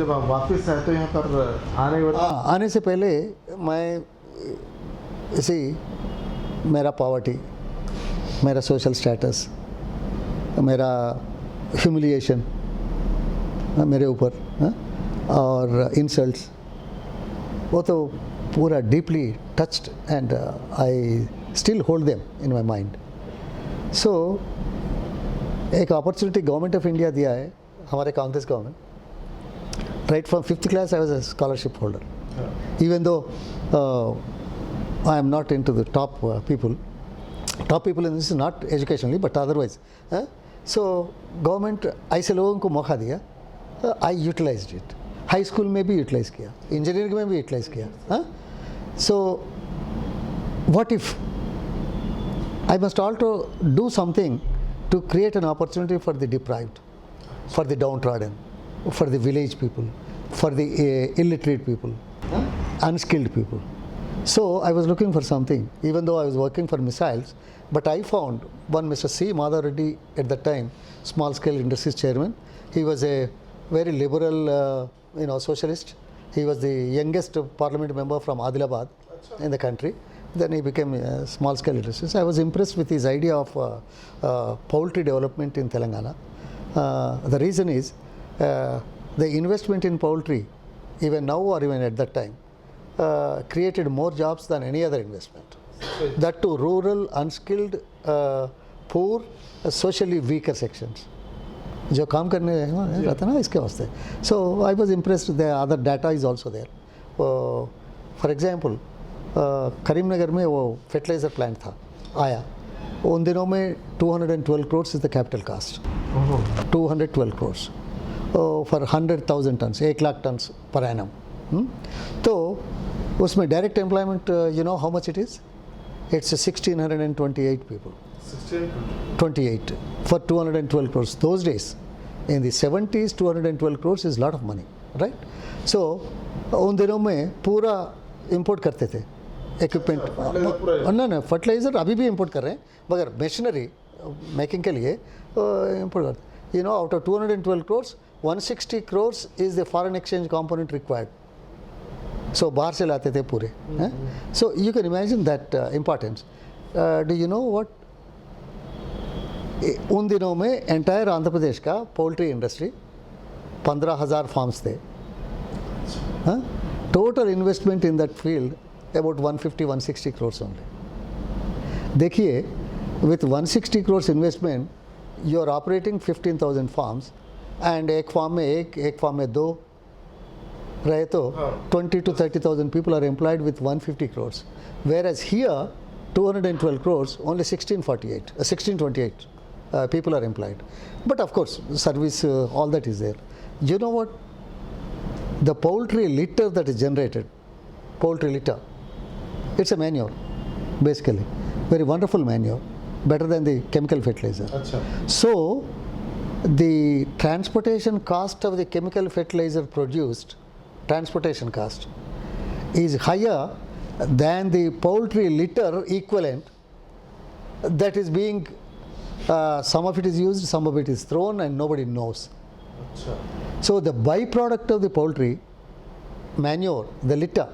जब आप वापस आए तो यहाँ पर आने से पहले मैं इसी मेरा पॉवर्टी, मेरा सोशल स्टेटस, मेरा ह्यूमिलिएशन मेरे ऊपर और इंसल्ट्स, वो तो पूरा deeply touched and I still hold them in my mind. So एक अपॉर्चुनिटी गवर्नमेंट ऑफ इंडिया दिया है, हमारे Congress government. Right from 5th class, I was a scholarship holder. Even though I am not into the top people. Top people in this is not educationally, but otherwise. So government ऐसे लोगों को मौका दिया, I utilized it. High school में भी utilize किया, engineering में भी utilize किया. So what if I must also do something to create an opportunity for the deprived, for the downtrodden, for the village people, for the illiterate people, unskilled people. So I was looking for something, even though I was working for missiles, but I found one Mr. C. Madhav Reddy at that time, small scale industries chairman. He was a very liberal, socialist. He was the youngest parliament member from Adilabad in the country. Then he became a small scale industries. I was impressed with his idea of poultry development in Telangana. The reason is, the investment in poultry, even now or even at that time, created more jobs than any other investment. That to rural, unskilled, poor, socially weaker sections. जो काम करने रहता ना इसके वास्ते. So I was impressed. The other data is also there. For example, Karimnagar में वो fertilizer plant था, आया. उन दिनों में 212 crores is the capital cost. 212 crores. For 100,000 tons, 1 lakh tons per annum. तो उसमें direct employment, you know how much it is? It's 1,628 people. 28 for 212 crores. Those days, in the 70s, 212 crores is a lot of money, right? So उन दिनों में पूरा import करते थे equipment. ना fertilizer अभी भी import कर रहे हैं, मगर machinery making के लिए import करते. You know, out of 212 crores, 160 crores is the foreign exchange component required. So बाहर से लाते थे पूरे. So you can imagine that importance. Do you know what? उन दिनों में entire आंध्र प्रदेश का poultry industry 15,000 farms थे. Total investment in that field about 150-160 crores only. देखिए, with 160 crores investment, you are operating 15,000 farms, and एक farm में एक farm में दो रहे तो 20 to 30,000 people are employed with 150 crores. Whereas here, 212 crores, only 1628 people are employed. But of course, service, all that is there. You know what? The poultry litter that is generated, poultry litter, it's a manure, basically. Very wonderful manure, better than the chemical fertilizer. So, the transportation cost of the chemical fertilizer produced, transportation cost, is higher than the poultry litter equivalent that is being, some of it is used, some of it is thrown, and nobody knows. So the byproduct of the poultry manure, the litter,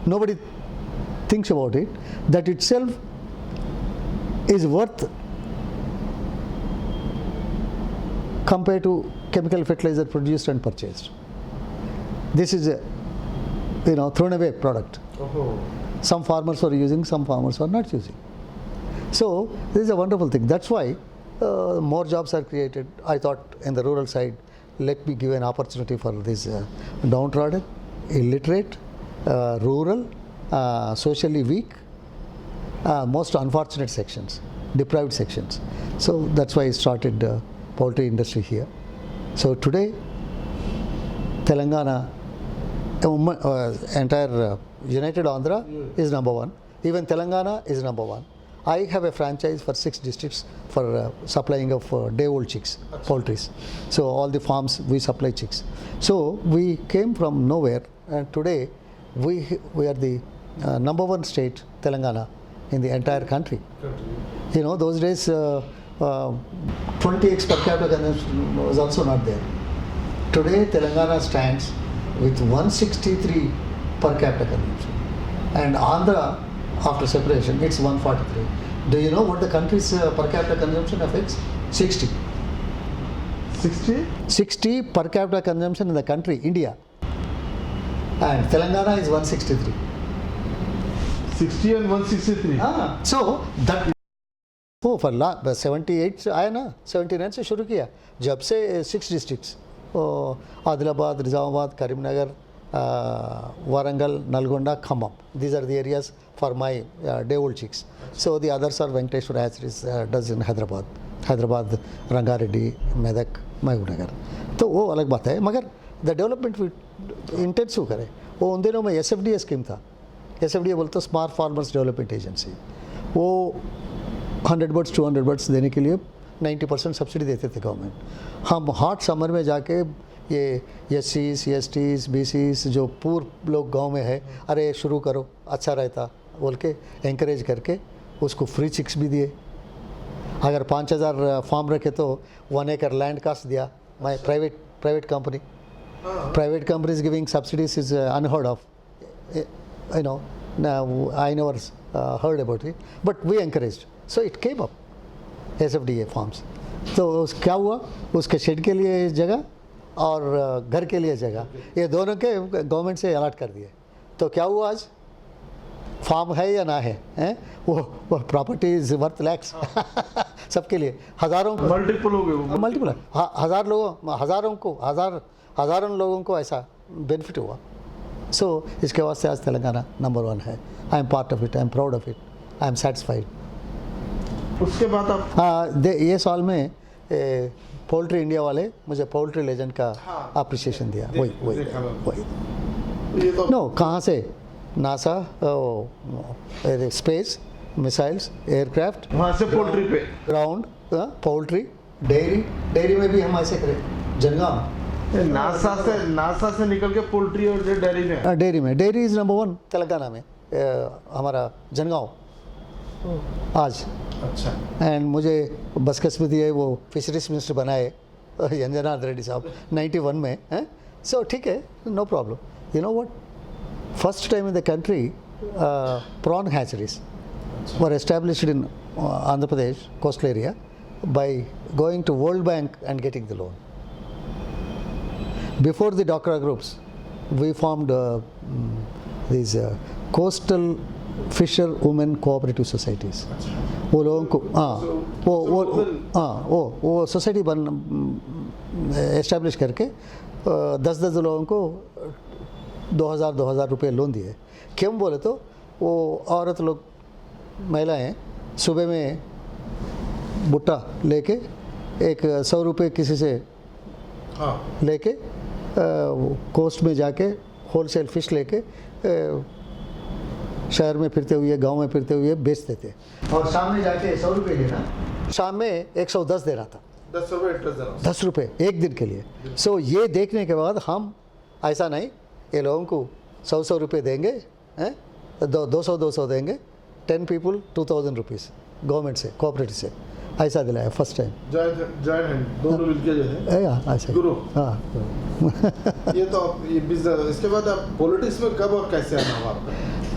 nobody thinks about it, that itself is worth compared to chemical fertilizer produced and purchased. This is a thrown away product. Some farmers are using, some farmers are not using. So this is a wonderful thing. That's why more jobs are created. I thought in the rural side, let me give an opportunity for this downtrodden, illiterate, rural, socially weak, most unfortunate sections, deprived sections. So that's why I started poultry industry here. So today, Telangana, entire United Andhra is number one. Even Telangana is number one. I have a franchise for 6 districts for supplying of day-old chicks, poultries. So all the farms we supply chicks. So we came from nowhere, and today we are the number one state, Telangana, in the entire country. You know, those days 20 eggs per capita consumption was also not there. Today, Telangana stands with 163 per capita consumption, and Andhra, after separation, it's 143. Do you know what the country's per capita consumption affects? 60. 60? 60 per capita consumption in the country, India, and Telangana is 163. 60 and 163. So that वो फर 78 से आया ना, 79 से शुरू किया, जब से 6 districts Adilabad, Nizamabad, Karimnagar, Warangal, Nalgonda, Khammam, these are the areas for my day old chicks. So the others are Venkateshwara hatcheries does in Hyderabad, Rangareddy, Medak, Mahbubnagar. तो वो अलग बात है, मगर द डेवलपमेंट इंटेंसिव करे. वो उन दिनों में SFDA स्कीम था. SFDA बोलते स्मार्ट फार्मर्स डेवलपमेंट एजेंसी. वो 100 बर्ड्स 200 बर्ड्स देने के लिए 90% सब्सिडी देते थे गवर्नमेंट. हम हॉट समर में जाके ये SCs, STs, BCs जो पूर्व लोग गांव में है, अरे शुरू करो अच्छा रहता बोल के एंकरेज करके उसको फ्री चिक्स भी दिए. अगर 5000 फार्म रखे तो 1 acre लैंड कास्ट दिया. My private company, private companies giving subsidies is unheard of. You know, now I never heard about it, but we encouraged. So it came up, SFDA farms. तो क्या हुआ, उसके shade के लिए जगह और घर के लिए जगह, ये दोनों के गवर्नमेंट से अलॉट कर दिए. तो क्या हुआ, आज फार्म है या ना है, वो प्रॉपर्टी इज वर्थ लैक्स सबके लिए. हज़ारों को मल्टीपल हो गए, मल्टीपल हज़ारों लोगों को ऐसा बेनिफिट हुआ. सो इसके वास्ते आज तेलंगाना नंबर 1 है. I am part of it, I am proud of it, I am satisfied. उसके बाद आप हाँ, ये साल में पोल्ट्री इंडिया वाले मुझे पोल्ट्री लेजेंड का अप्रिसिएशन दिया. वही ये तो नो, कहाँ से, नासा, स्पेस, मिसाइल्स, एयरक्राफ्ट, वहाँ से पोल्ट्री पे ग्राउंड, पोल्ट्री, डेयरी में भी हम ऐसे करें. जनगांव नासा से निकल के पोल्ट्री और डेयरी में डेयरी इज नंबर 1 तेलंगाना में. हमारा जनगांव आज. अच्छा. एंड मुझे बदकिस्मती है, वो फिशरीज मिनिस्टर बनाए अंजनाथ रेड्डी साहब 91 में. सो ठीक है, no problem. You know what, first time in the country prawn hatcheries were established in Andhra Pradesh coastal area by going to World Bank and getting the loan. Before the Dhokra groups, we formed these coastal fisher women cooperative societies. वो लोगों को वो society establish करके 10 लोगों को 2000 रुपये loan दिए. क्यों बोले तो वो औरत लोग, महिलाएं सुबह में बुट्टा लेके 100 रुपये किसी से लेके कोस्ट में जाके होलसेल फिश लेके शहर में फिरते हुए, गांव में फिरते हुए बेचते थे. और शाम में जाके 100 रुपये लेना, शाम में 110 देना था. 10 रुपये एक दिन के लिए. सो ये देखने के बाद हम ऐसा नहीं, ये लोगों को 100 रुपये देंगे, 200 देंगे. 10 people 2000 रुपीज़ गवर्नमेंट से, कोऑपरेटिव से, ऐसा दिलाया फर्स्ट टाइम. जॉइंट हैंड दोनों मिलके जो है ऐसे गुरु. हाँ. ये तो आप ये बिजनेस. इसके बाद आप पॉलिटिक्स में कब और कैसे आना हुआ आपका?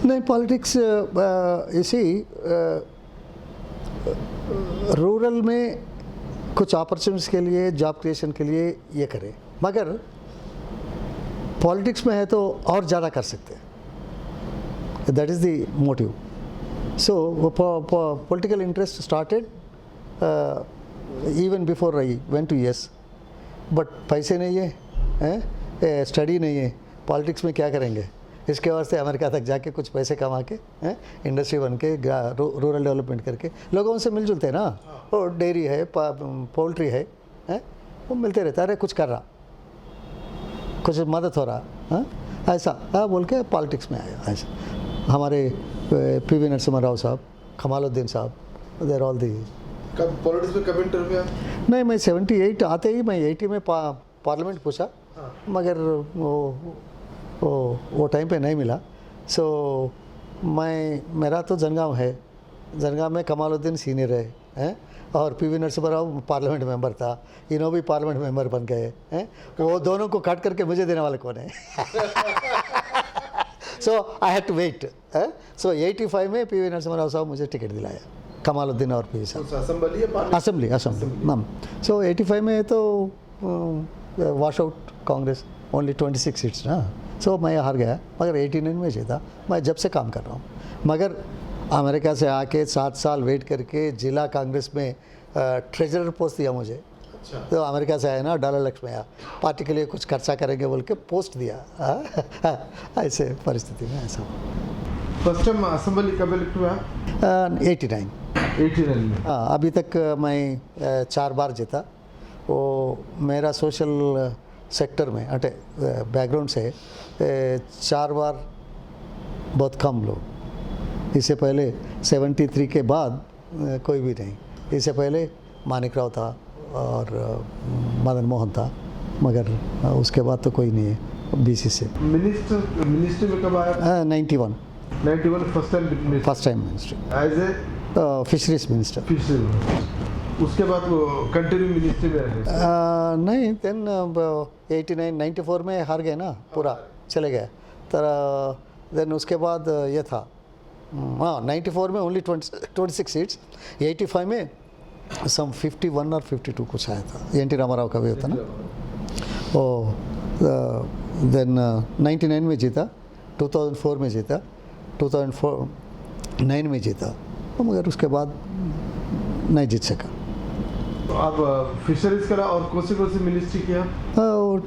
नहीं, पॉलिटिक्स इसी रूरल में कुछ अपॉर्चुनिटीज़ के लिए, जॉब क्रिएशन के लिए ये करें, मगर पॉलिटिक्स में है तो और ज़्यादा कर सकते हैं. That is the motive. So political interest started even before I went to US. But पैसे नहीं है, स्टडी नहीं है, पॉलिटिक्स में क्या करेंगे. इसके वास्ते अमेरिका तक जाके कुछ पैसे कमा के इंडस्ट्री बन के रूरल डेवलपमेंट करके लोगों से मिलजुलते हैं ना. वो डेयरी है, पोल्ट्री है, वो मिलते रहता है, अरे कुछ कर रहा, कुछ मदद हो रहा, ऐसा बोल के पॉलिटिक्स में आया. ऐसा हमारे PV नरसिम्हा राव साहब, कमालुद्दीन साहब, देर ऑल दी. कब पॉलिटिक्स में कब एंटर हुआ? नहीं, मैं 78 आते ही मैं 80 में पार्लियामेंट पूछा, मगर वो टाइम पे नहीं मिला. सो मेरा तो जनगांव है, जनगांव में कमालुद्दीन सीनियर है, और PV Narasimha Rao parliament member था, इन्हों भी पार्लियामेंट मेंबर बन गए हैं। वो दोनों को काट करके मुझे देने वाले कौन है? सो आई हैड टू वेट। सो 85 में पीवी नरसिम्हा राव साहब मुझे टिकट दिलाया, कमालुद्दीन और पीवी साहब। असेंबली है असेंबली नाम। सो 85 में तो wash out Congress, only 26 seats ना। सो मैं हार गया, मगर 89 में जीता। मैं जब से काम कर रहा हूँ, मगर अमेरिका से आके 7 साल वेट करके जिला कांग्रेस में ट्रेजरर पोस्ट दिया मुझे। अच्छा। तो अमेरिका से आया ना, डॉलर लक्ष्मी आया, पार्टी के लिए कुछ खर्चा करेंगे बोल के पोस्ट दिया। ऐसे परिस्थिति में ऐसा। फर्स्ट टाइम असेंबली कब इलेक्ट हुआ? 89 में। हाँ, अभी तक मैं 4 बार जीता। वो मेरा सोशल सेक्टर में अटे बैकग्राउंड से 4 बार बहुत कम लोग। इससे पहले 73 के बाद कोई भी नहीं। इससे पहले मानिक राव था और मदन मोहन था, मगर उसके बाद तो कोई नहीं है बीसी से। मिनिस्ट्री में कब आया? 91 first time ministry as a fisheries minister. उसके बाद वो कंटिन्यू मिनिस्ट्री में रहे? नहीं, देन 89 94 में हार गए ना, पूरा चले गए। तो देन उसके बाद ये था, हाँ 94 में ओनली 26 सीट्स, 85 में सम 51 और 52 कुछ आया था। एन टी रामाराव का भी होता ना। ओ देन 99 में जीता, 2004 में जीता, 2009 में जीता, मगर उसके बाद नहीं जीत सका। तो आप फिशरीज करा और कौन सी मिनिस्ट्री किया?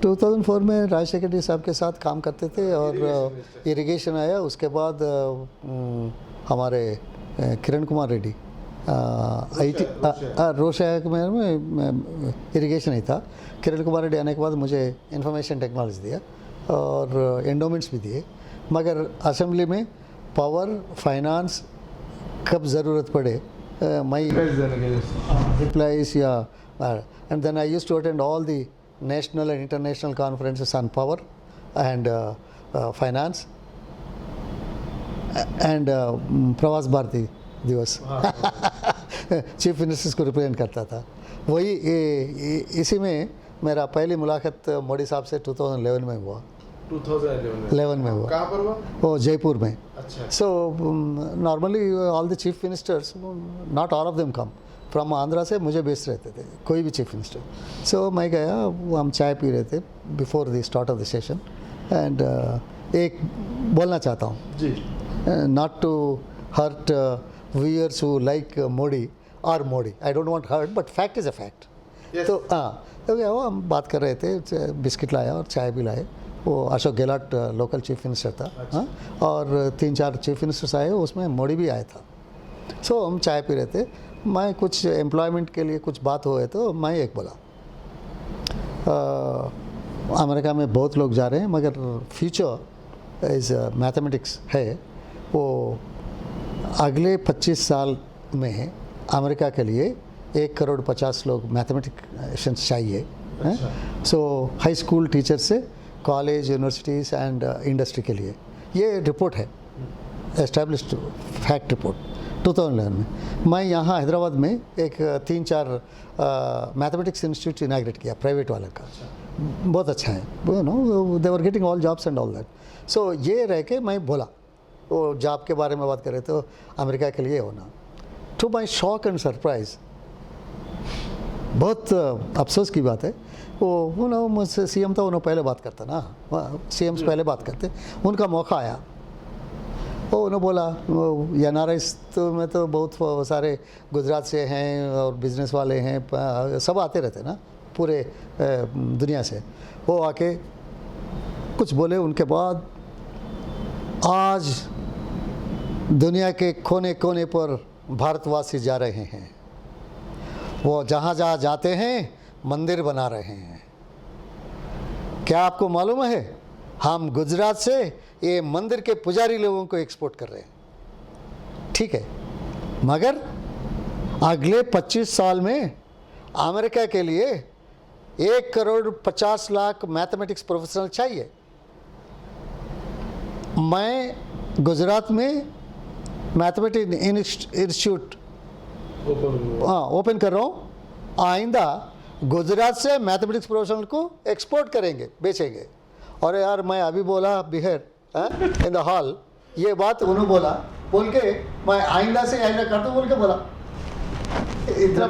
2004 में राजशेखर साहब के साथ काम करते थे और इरिगेशन आया। उसके बाद हमारे किरण कुमार रेड्डी रोशा में इरिगेशन ही था। किरण कुमार रेड्डी आने के बाद मुझे इंफॉर्मेशन टेक्नोलॉजी दिया और एंडोमेंट्स भी दिए, मगर असेंबली में पावर फाइनेंस कब ज़रूरत पड़े मैं रिप्लाइज या and then I used to attend all the national and international conferences on power and finance and Pravas Bharati दिवस। चीफ मिनिस्टर्स को रिप्रेजेंट करता था। वही इसी में मेरा पहली मुलाकात मोदी साहब से 2011 में हुआ। 2011 में हुआ। कहाँ पर हुआ? वो जयपुर में। अच्छा। So normally all the chief ministers, not all of them come from Andhra से मुझे बेस्ड रहते थे, कोई भी चीफ मिनिस्टर। सो मैं गया, हम चाय पी रहे थे before the start of the session and एक बोलना चाहता हूँ जी, not to hurt viewers who like Modi और Modi, I don't want hurt but fact is a fact. तो हाँ, तो क्या हुआ, हम बात कर रहे थे, बिस्किट लाया और चाय भी लाए। वो Ashok Gehlot local chief minister था। अच्छा। हाँ, और 3-4 चीफ मिनिस्टर्स आए, उसमें मोदी भी आया था। सो हम चाय पी रहे थे, मैं कुछ एम्प्लॉयमेंट के लिए कुछ बात हुए तो मैं एक बोला, अमेरिका में बहुत लोग जा रहे हैं मगर फ्यूचर इज़ मैथमेटिक्स है। वो अगले 25 साल में अमेरिका के लिए 1,50,00,000 लोग मैथमेटिशियंस चाहिए। सो हाई स्कूल टीचर से कॉलेज, यूनिवर्सिटीज़ एंड इंडस्ट्री के लिए ये रिपोर्ट है, एस्टेब्लिश्ड फैक्ट रिपोर्ट 2011 में। मैं यहाँ हैदराबाद में एक 3-4 मैथमेटिक्स इंस्टीट्यूट इनाग्रेट किया, प्राइवेट वाला का। बहुत अच्छा है, you know, they were getting all jobs and all that. So ये रह के मैं बोला, वो जॉब के बारे में बात करें तो अमेरिका के लिए होना। To my shock and surprise, बहुत अफसोस की बात है, वो ना मुझसे सीएम था, उन्होंने पहले बात करता ना, सीएम से पहले बात करते, उनका मौका आया। वो उन्होंने बोला, एनआरआईस तो में तो बहुत सारे गुजरात से हैं और बिजनेस वाले हैं, सब आते रहते ना पूरे दुनिया से। वो आके कुछ बोले, उनके बाद आज दुनिया के कोने कोने पर भारतवासी जा रहे हैं, वो जहाँ जहाँ जाते हैं मंदिर बना रहे हैं। क्या आपको मालूम है, हम गुजरात से ये मंदिर के पुजारी लोगों को एक्सपोर्ट कर रहे हैं, ठीक है, मगर अगले 25 साल में अमेरिका के लिए 1,50,00,000 मैथमेटिक्स प्रोफेशनल चाहिए। मैं गुजरात में मैथमेटिक्स इंस्टीट्यूट ओपन हाँ ओपन कर रहा हूँ, आइंदा गुजरात से मैथमेटिक्स प्रोफेशनल को एक्सपोर्ट करेंगे, बेचेंगे। और यार मैं अभी बोला बिहार इन द हॉल, ये बात उन्होंने बोला, बोल के मैं आइंदा से आइंदा कर दूँ बोल के बोला। इतना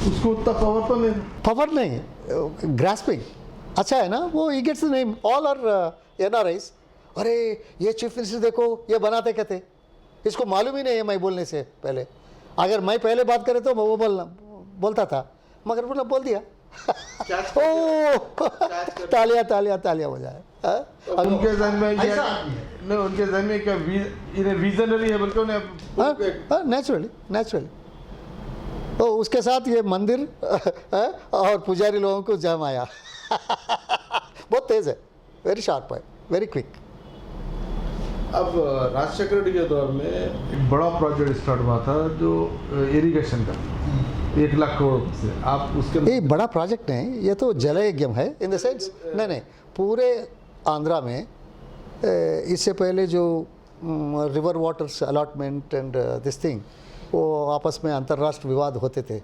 उसको उतना पावर तो नहीं। पावर नहीं, ग्रास्पिंग अच्छा है ना वो। He gets the name, all are NRIs। अरे ये चीफ मिनिस्टर देखो ये बनाते कहते, इसको मालूम ही नहीं है मैं बोलने से पहले। अगर मैं पहले बात करे तो वो बोलता था, मगर बोला बोल दिया। ओ तालियां तालियां तालियां बजाए। उनके जहन में ये नहीं, उनके जहन में क्या इन्हें विजनरी है बल्कि उन्हें नेचुरली तो उसके साथ ये मंदिर और पुजारी लोगों को जम आया। बहुत तेज है, वेरी शार्प है, वेरी क्विक। अब राजशेखर रेड्डी के दौर में एक बड़ा प्रोजेक्ट स्टार्ट हुआ था जो इरिगेशन का 1 लाख करोड़ से, आप उसके ये बड़ा प्रोजेक्ट नहीं, ये तो जल यज्ञम है इन द सेंस। नहीं पूरे आंध्रा में इससे पहले जो river waters allotment and this thing वो आपस में अंतर्राष्ट्रीय विवाद होते थे।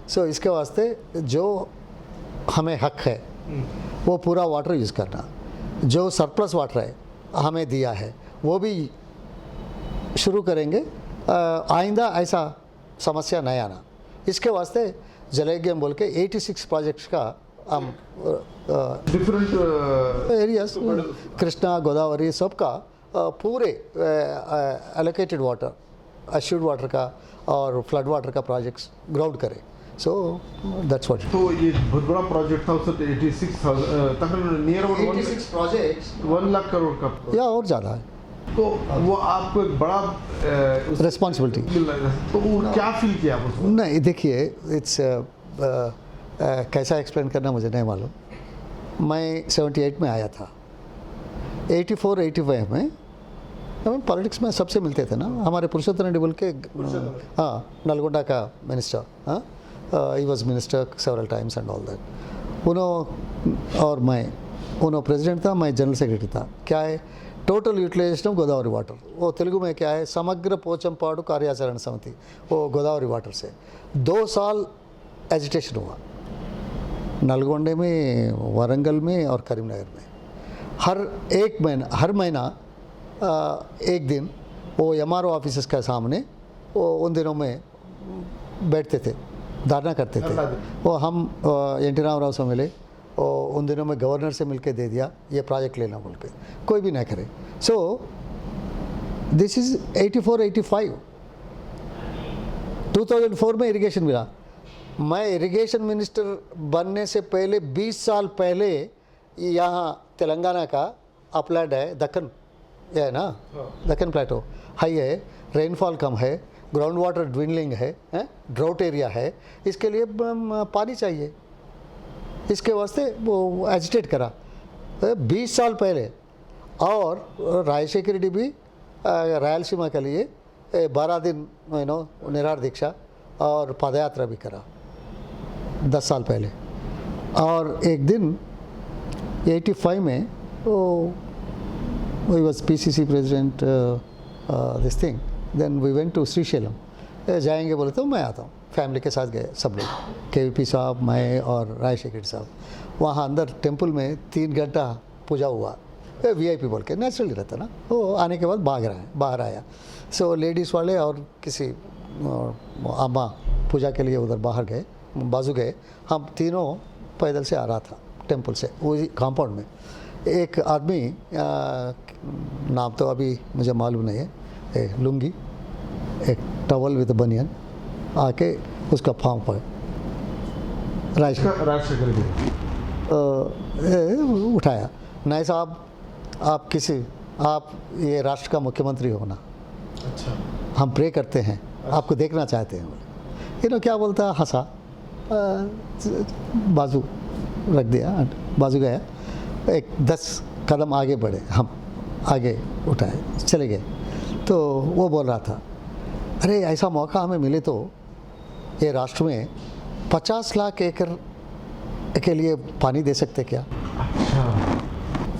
सो इसके वास्ते जो हमें हक है वो पूरा वाटर यूज़ करना, जो सरप्लस वाटर है हमें दिया है वो भी शुरू करेंगे। आइंदा ऐसा समस्या नहीं आना, इसके वास्ते जलयज्ञम बोल के 86 प्रोजेक्ट्स का हम डिफरेंट एरियाज कृष्णा गोदावरी सबका पूरे एलोकेटेड वाटर, अश्योर्ड वाटर का और फ्लड वाटर का प्रोजेक्ट्स ग्राउंड करें। So that's what. तो ये बहुत बड़ा प्रोजेक्ट था, उससे 86,000 तकरीबन near about 86 projects 1 lakh crore का, या और ज़्यादा है। तो वो आपको एक बड़ा रिस्पॉन्सिबिलिटी मिल रहा है, तो वो क्या फील किया आप उसको? नहीं देखिए, इट्स कैसा एक्सप्लेन करना मुझे नहीं मालूम। मैं 78 में आया था, 84-85 में हम पॉलिटिक्स में सबसे मिलते थे ना। हमारे पुरुषोत्तम रेड्डी बोल के हाँ नलगोंडा का मिनिस्टर, हाँ he was minister several times and all that. उन्होंने और मैं, उन्होंने प्रेसिडेंट था, मैं जनरल सेक्रेटरी था। क्या है total utilisation of Godavari water, वो तेलुगु में क्या है समग्र पोचमपाडु कार्याचरण समिति, वो गोदावरी वाटर से 2 साल एजिटेशन हुआ नलगोंडे में, वारंगल में और करीमनगर में। हर महीना एक दिन वो MRO ऑफिस के सामने वो उन दिनों में बैठते थे, धरना करते थे। वो हम NT रामाराव से मिले, और उन दिनों में गवर्नर से मिलके दे दिया ये प्रोजेक्ट लेना बोल के, कोई भी ना करे। So this is 84-85। 2004 में इरिगेशन मिला। मैं इरिगेशन मिनिस्टर बनने से पहले 20 साल पहले यहाँ तेलंगाना का अपलैंड है, दक्कन ये है ना, दक्कन प्लेटो हाई है, रेनफॉल कम है, ग्राउंड वाटर ड्विनलिंग है, ड्राउट एरिया है, इसके लिए पानी चाहिए। इसके वास्ते वो एजिटेट करा 20 साल पहले। और राजशेखर रेड्डी भी रायलसीमा के लिए 12 दिन निराहार दीक्षा और पदयात्रा भी करा 10 साल पहले। और एक दिन 85 में वो he was PCC president this thing, then we went to Srisailam. जाएंगे बोले तो मैं आता हूँ, फैमिली के साथ गए सब लोग, KVP साहब, मैं और राजशेखर साहब। वहाँ अंदर टेंपल में 3 घंटा पूजा हुआ, VIP बोल के नेचुरली रहता ना। वो आने के बाद बाहर आया। सो लेडीज़ वाले और किसी अम्मा पूजा के लिए उधर बाहर गए, बाजू गए। हम तीनों पैदल से आ रहा था टेंपल से, वही कंपाउंड में। एक आदमी नाम तो अभी मुझे मालूम नहीं है, लुंगी, एक टॉवल विद बनियन, आके उसका फॉर्म पर राजशेखर उठाया, नहीं साहब आप ये राष्ट्र का मुख्यमंत्री हो ना, अच्छा हम प्रे करते हैं, आपको देखना चाहते हैं। इन्होंने क्या बोलता, हंसा, बाजू रख दिया, बाजू गया। एक 10 कदम आगे बढ़े, हम आगे उठाए, चले गए। तो वो बोल रहा था, अरे ऐसा मौका हमें मिले तो ये राष्ट्र में 50 लाख एकड़ के लिए पानी दे सकते क्या?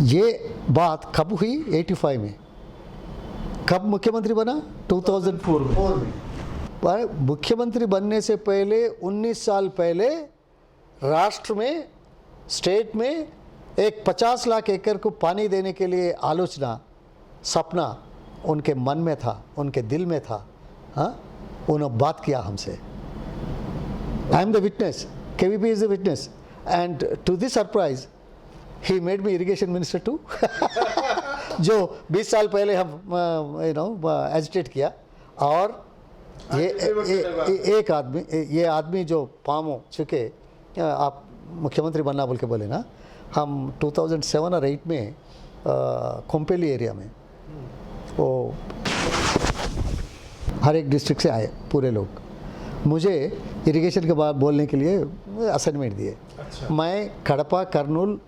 ये बात कब हुई? 85 में। कब मुख्यमंत्री बना? 2004 में। पर मुख्यमंत्री बनने से पहले 19 साल पहले राष्ट्र में, स्टेट में एक 50 लाख एकड़ को पानी देने के लिए आलोचना, सपना उनके मन में था, उनके दिल में था। हाँ, उन्होंने बात किया हमसे। I am the witness, KVP is the witness, and to this surprise he made me irrigation minister too. जो 20 साल पहले हम एजिटेट किया। और एक आदमी, ये आदमी जो पामो चुके, आप मुख्यमंत्री बनना बोल के बोले ना, हम 2007 और 8 में कोम्पेली एरिया में, वो हर एक डिस्ट्रिक्ट से आए पूरे लोग, मुझे इरिगेशन के बाद बोलने के लिए असाइनमेंट दिए। अच्छा। मैं कड़पा, कर्नूल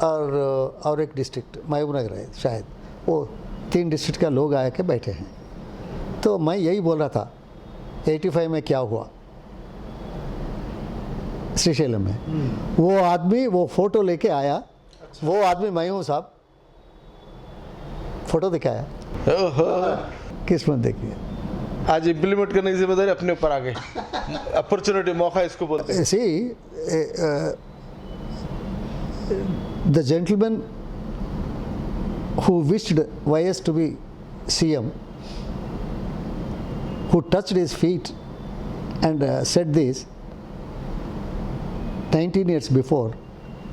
और एक डिस्ट्रिक्ट महबूबनगर है शायद, वो 3 डिस्ट्रिक्ट का लोग आए के बैठे हैं। तो मैं यही बोल रहा था 85 में क्या हुआ श्रीशैलम में। वो आदमी वो फोटो लेके आया। अच्छा। वो आदमी मैं हूँ साहब, फोटो दिखाया। किस्मत देखिए, आज इम्प्लीमेंट करने की जिम्मेदारी अपने ऊपर आ गई। अपॉर्चुनिटी, मौका इसको बोलते हैं। See the gentleman who wished YS to be CM, who touched his feet and said this 19 years before,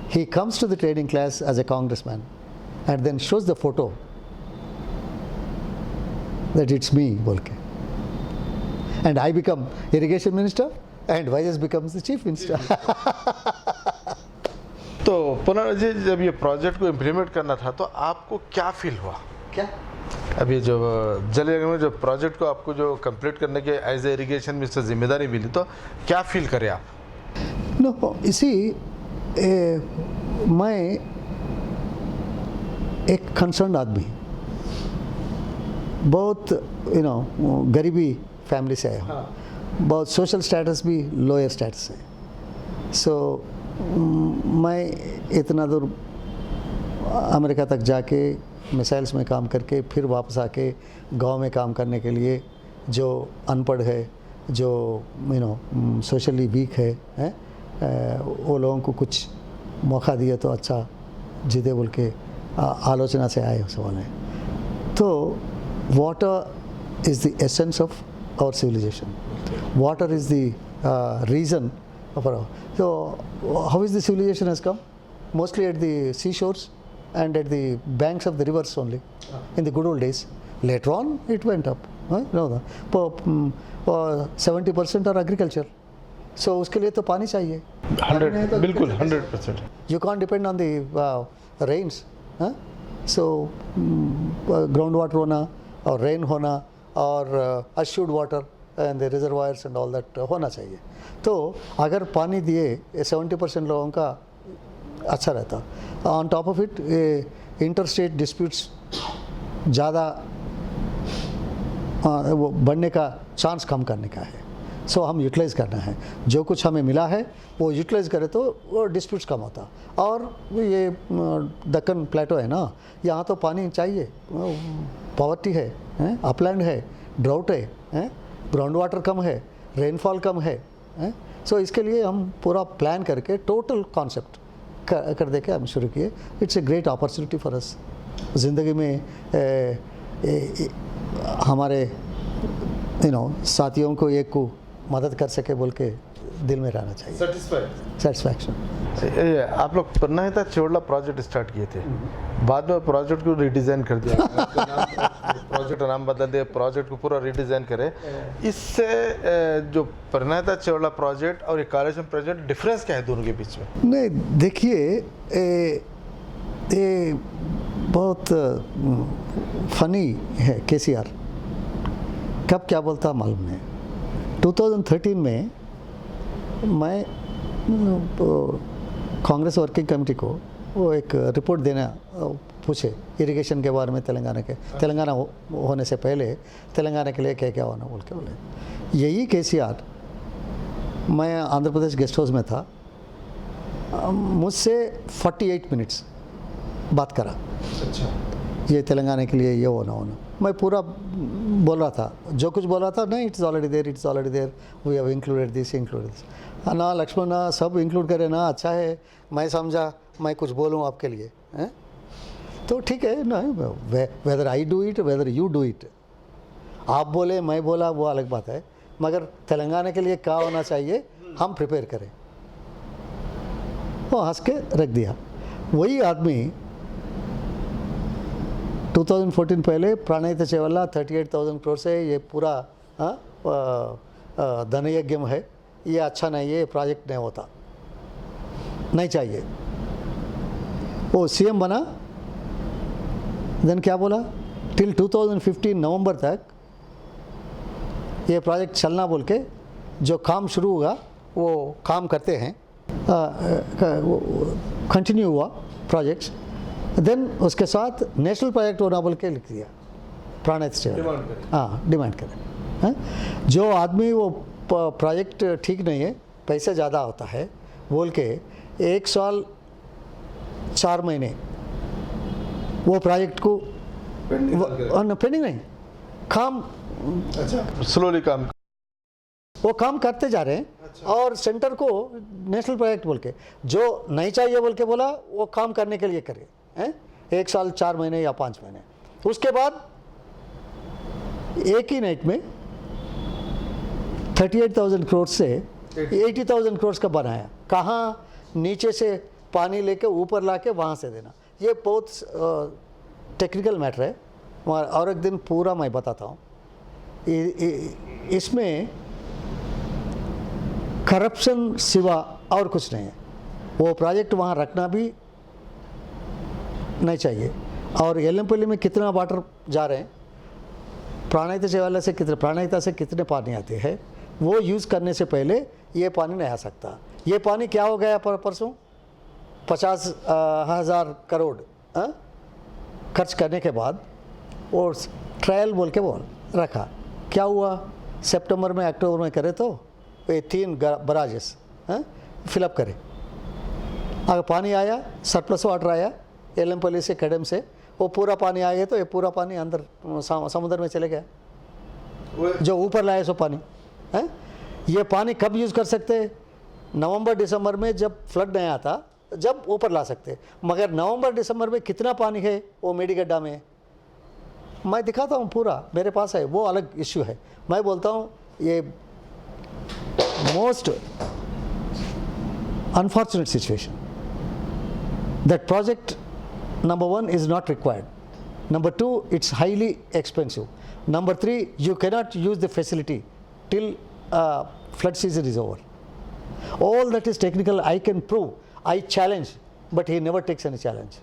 he comes to the training class as a congressman and then shows the photo that it's me, bolke. And I become irrigation minister and YS becomes the chief minister. तो पुनः जी, जब ये project को implement करना था तो आपको क्या फील हुआ? क्या? अभी जो जल निगम में जो प्रोजेक्ट को आपको जो कंप्लीट करने के एज ए इरिगेशन मिनिस्टर जिम्मेदारी मिली, तो क्या फील करें आप? नो, इसी मैं एक कंसर्न आदमी, बहुत गरीबी फैमिली से आया हूँ। हाँ। बहुत सोशल स्टेटस भी लोअर स्टेटस है। सो मैं इतना दूर अमेरिका तक जाके मिसाइल्स में काम करके फिर वापस आके गांव में काम करने के लिए, जो अनपढ़ है, जो सोशली वीक है, वो लोगों को कुछ मौका दिए तो अच्छा जीते बोल के आलोचना से आए सवाल है। तो water is the essence of our civilisation, water is the reason of our. So how is the civilization has come? Mostly at the seashores and at the banks of the rivers only. In the good old days. Later on it went up. 70% are agriculture. So उसके लिए तो पानी चाहिए। 100, बिल्कुल 100%. You can't depend on the rains. So groundwater होना और rain होना और assured water and the reservoirs and all that होना चाहिए। तो अगर पानी दिए 70% लोगों का अच्छा रहता। On top of it inter state disputes ज़्यादा वो बढ़ने का चांस कम करने का है। सो हम यूटिलाइज़ करना है, जो कुछ हमें मिला है वो यूटिलाइज़ करें तो वो डिस्प्यूट्स कम होता। और ये दक्कन प्लेटो है ना, यहाँ तो पानी चाहिए, पॉवर्टी है, अपलैंड है, ड्राउट है, ग्राउंड वाटर कम है, रेनफॉल कम है। सो इसके लिए हम पूरा प्लान करके टोटल कॉन्सेप्ट कर दे के हम शुरू किए। It's a great opportunity for us. ज़िंदगी में हमारे साथियों को एक को मदद कर सके बोल के दिल में रहना चाहिए, सेटिस्फैक्शन। आप लोग पन्नाहिता चोड़ला प्रोजेक्ट स्टार्ट किए थे, बाद में प्रोजेक्ट को रिडिज़ाइन कर दिया, प्रोजेक्ट का नाम बदल दिया, प्रोजेक्ट को पूरा रिडिज़ाइन करे। इससे जो पन्नाहिता चोड़ला प्रोजेक्ट और ये कालेश्वर प्रोजेक्ट, डिफरेंस क्या है दोनों के बीच में? नहीं, देखिए ये बहुत फनी है। KCR कब क्या बोलता मालूम है। 2013 में मैं कांग्रेस वर्किंग कमेटी को वो एक रिपोर्ट देना पूछे इरिगेशन के बारे में, तेलंगाना होने से पहले तेलंगाना के लिए क्या क्या होना बोल के बोले। यही KCR, मैं आंध्र प्रदेश गेस्ट हाउस में था, मुझसे 48 मिनट्स बात करा। अच्छा। ये तेलंगाना के लिए ये होना होना, मैं पूरा बोल रहा था, जो कुछ बोल रहा था नहीं, it's already there, we have included this ना लक्ष्मण ना सब इंक्लूड करे ना, अच्छा है, मैं समझा मैं कुछ बोलूँ आपके लिए हैं, तो ठीक है ना, whether I do it whether you do it, आप बोले मैं बोला वो अलग बात है, मगर तेलंगाना के लिए क्या होना चाहिए हम प्रिपेयर करें। वो हंस के रख दिया। वही आदमी 2014 पहले प्रणीत चेवल्ला 38,000 करोड़ से ये पूरा धन यज्ञ है, ये अच्छा नहीं है, ये प्रोजेक्ट नहीं होता, नहीं चाहिए। वो सीएम बना, देन क्या बोला, टिल 2015 नवंबर तक ये प्रोजेक्ट चलना बोल के जो काम शुरू हुआ वो काम करते हैं, कंटिन्यू हुआ प्रोजेक्ट्स, देन उसके साथ नेशनल प्रोजेक्ट होना बोल के लिख दिया प्रणीत चेवल्ला, हाँ डिमांड करें। जो आदमी वो प्रोजेक्ट ठीक नहीं है, पैसे ज़्यादा होता है बोल के 1 साल 4 महीने वो प्रोजेक्ट को पेंडिंग नहीं, काम अच्छा स्लोली काम, वो काम करते जा रहे हैं। अच्छा। और सेंटर को नेशनल प्रोजेक्ट बोल के जो नहीं चाहिए बोल के बोला वो काम करने के लिए करे हैं, 1 साल 4 महीने या 5 महीने, उसके बाद एक ही नाइट में 38,000 करोड़ से 80,000 करोड़ का बनाया। कहाँ, नीचे से पानी लेके ऊपर लाके वहाँ से देना, ये बहुत टेक्निकल मैटर है, और एक दिन पूरा मैं बताता हूँ। इसमें करप्शन सिवा और कुछ नहीं है, वो प्रोजेक्ट वहाँ रखना भी नहीं चाहिए। और एल्लमपल्ली में कितना वाटर जा रहे हैं, प्राणहिता चेवल्ला से कितने, प्राणहिता से कितने पानी आते हैं, वो यूज़ करने से पहले ये पानी नहीं आ सकता। ये पानी क्या हो गया परसों 50,000 करोड़ खर्च करने के बाद और ट्रायल बोल के बोल रखा, क्या हुआ, सितंबर में अक्टूबर में करे तो ये 3 बराजेस फिलअप करे, अगर पानी आया सरप्लस वाटर आया एल्लमपल्ली से कड़म से, वो पूरा पानी आ गया तो ये पूरा पानी अंदर समुद्र में चले गया, जो ऊपर लाया सो पानी है। ये पानी कब यूज़ कर सकते, नवंबर दिसंबर में जब फ्लड नहीं आता, जब ऊपर ला सकते, मगर नवंबर दिसंबर में कितना पानी है वो मेडीगड्ढा में, मैं दिखाता हूँ पूरा, मेरे पास है, वो अलग इश्यू है। मैं बोलता हूँ ये most unfortunate situation, that project number 1 is not required, number 2 it's highly expensive, number 3 you cannot use the facility till flood season is over. All that is technical, I can prove, I challenge, but he never takes any challenge.